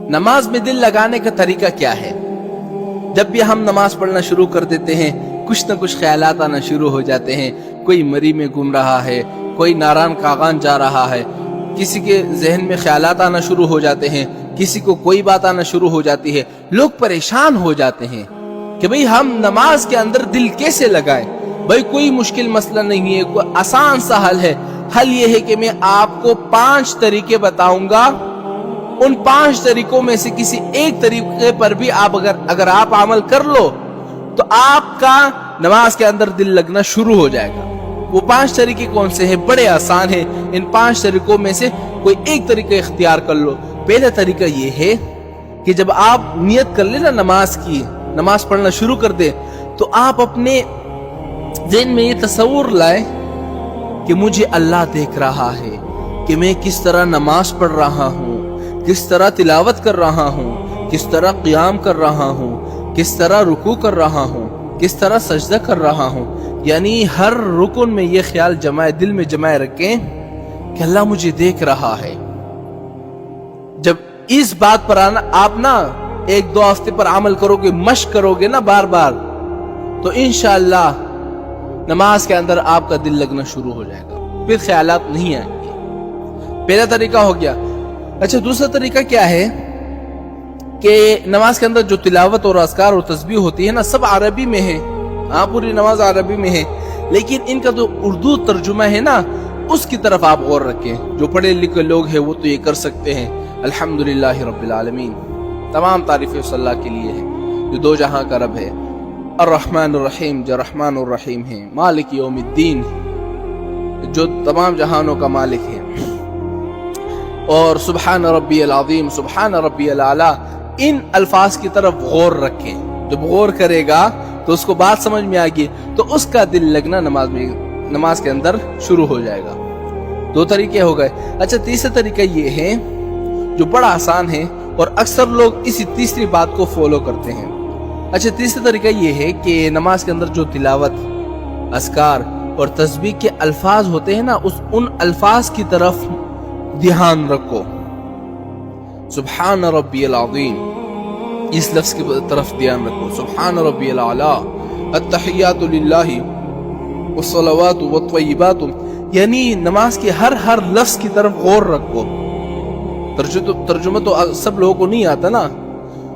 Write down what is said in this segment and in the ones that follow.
نماز میں دل لگانے کا طریقہ کیا ہے؟ جب بھی ہم نماز پڑھنا شروع کر دیتے ہیں کچھ نہ کچھ خیالات آنا شروع ہو جاتے ہیں. کوئی مری میں گھوم رہا ہے، کوئی ناران کاغان جا رہا ہے، کسی کے ذہن میں خیالات آنا شروع ہو جاتے ہیں، کسی کو کوئی بات آنا شروع ہو جاتی ہے. لوگ پریشان ہو جاتے ہیں کہ بھئی ہم نماز کے اندر دل کیسے لگائیں. بھئی کوئی مشکل مسئلہ نہیں ہے، کوئی آسان سا حل ہے. حل یہ ہے کہ میں آپ کو 5 طریقے بتاؤں گا. ان 5 طریقوں میں سے کسی ایک طریقے پر بھی اگر آپ عمل کر لو تو آپ کا نماز کے اندر دل لگنا شروع ہو جائے گا. وہ 5 طریقے کون سے ہیں؟ بڑے آسان ہیں. ان 5 طریقوں میں سے کوئی ایک طریقہ اختیار کر لو. پہلا طریقہ یہ ہے کہ جب آپ نیت کر لیں نا نماز کی، نماز پڑھنا شروع کر دیں، تو آپ اپنے ذہن میں یہ تصور لائیں کہ مجھے اللہ دیکھ رہا ہے کہ میں کس طرح نماز پڑھ رہا ہوں، کس طرح تلاوت کر رہا ہوں، کس طرح قیام کر رہا ہوں، کس طرح رکوع کر رہا ہوں، کس طرح سجدہ کر رہا ہوں. یعنی ہر رکن میں یہ خیال دل میں جمائے رکھیں کہ اللہ مجھے دیکھ رہا ہے. جب اس بات پر آپ نا 1-2 ہفتے پر عمل کرو گے، مشق کرو گے نا بار بار، تو انشاءاللہ نماز کے اندر آپ کا دل لگنا شروع ہو جائے گا، پھر خیالات نہیں آئیں گے. پہلا طریقہ ہو گیا. اچھا، دوسرا طریقہ کیا ہے کہ نماز کے اندر جو تلاوت اور اذکار اور تسبیح ہوتی ہے نا، سب عربی میں ہے. ہاں، پوری نماز عربی میں ہے، لیکن ان کا جو اردو ترجمہ ہے نا، اس کی طرف آپ غور رکھیں. جو پڑھے لکھے لوگ ہیں وہ تو یہ کر سکتے ہیں. الحمدللہ رب العالمین، تمام تعریفیں اس اللہ کے لیے ہیں جو 2 جہاں کا رب ہے. الرحمن الرحیم، جو رحمان الرحیم ہے. مالک یوم الدین، جو تمام جہانوں کا مالک ہے. اور سبحان ربی العظیم، سبحان ربی الاعلی. ان الفاظ کی طرف غور رکھیں. جب غور کرے گا تو اس کو بات سمجھ میں آ گئی تو اس کا دل لگنا نماز کے اندر شروع ہو جائے گا. 2 طریقے ہو گئے. اچھا، تیسرا طریقہ یہ ہے جو بڑا آسان ہے اور اکثر لوگ اسی تیسری بات کو فالو کرتے ہیں. اچھا، تیسرا طریقہ یہ ہے کہ نماز کے اندر جو تلاوت، اذکار اور تسبیح کے الفاظ ہوتے ہیں نا، ان الفاظ کی طرف دھیان رکھو. سبحان ربی العظیم، اس لفظ کی طرف دھیان رکھو. سبحان ربی الاعلی، التحیات للہ والصلوات والطیبات. یعنی نماز کے ہر لفظ کی طرف غور رکھو. ترجمہ تو سب لوگوں کو نہیں آتا نا،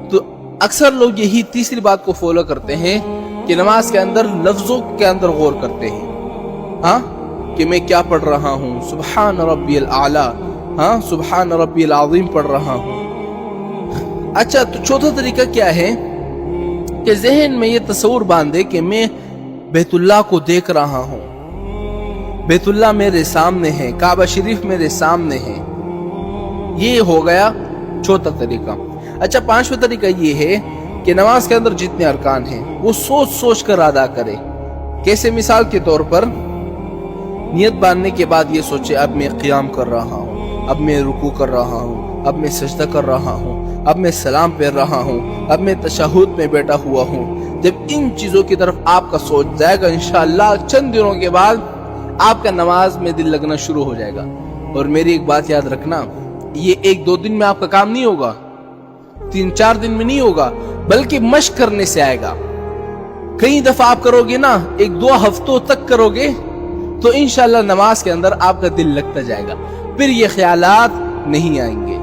تو اکثر لوگ یہی تیسری بات کو فالو کرتے ہیں کہ نماز کے اندر لفظوں کے اندر غور کرتے ہیں. ہاں، کہ میں کیا پڑھ رہا ہوں. سبحان ربی الاعلی، ہاں، سبحان ربی العظیم پڑھ رہا ہوں. اچھا، تو چوتھا طریقہ کیا ہے کہ ذہن میں یہ تصور باندھے کہ میں بیت اللہ کو دیکھ رہا ہوں. بیت اللہ میرے سامنے ہے، کعبہ شریف میرے سامنے ہے. یہ ہو گیا چوتھا طریقہ. اچھا، 5واں طریقہ یہ ہے کہ نماز کے اندر جتنے ارکان ہیں وہ سوچ کر ادا کرے. کیسے؟ مثال کے طور پر نیت باندھنے کے بعد یہ سوچے اب میں قیام کر رہا ہوں، اب میں رکوع کر رہا ہوں، اب میں سجدہ کر رہا ہوں، اب میں سلام پھیر رہا ہوں، اب میں تشہد میں بیٹھا ہوا ہوں. جب ان چیزوں کی طرف آپ کا سوچ جائے گا، انشاءاللہ چند دنوں کے بعد آپ کا نماز میں دل لگنا شروع ہو جائے گا. اور میری ایک بات یاد رکھنا، یہ 1-2 دن میں آپ کا کام نہیں ہوگا، 3-4 دن میں نہیں ہوگا، بلکہ مشق کرنے سے آئے گا. کئی دفعہ آپ کرو گے نا، 1-2 ہفتوں تک کرو گے تو انشاءاللہ نماز کے اندر آپ کا دل لگتا جائے گا، پھر یہ خیالات نہیں آئیں گے.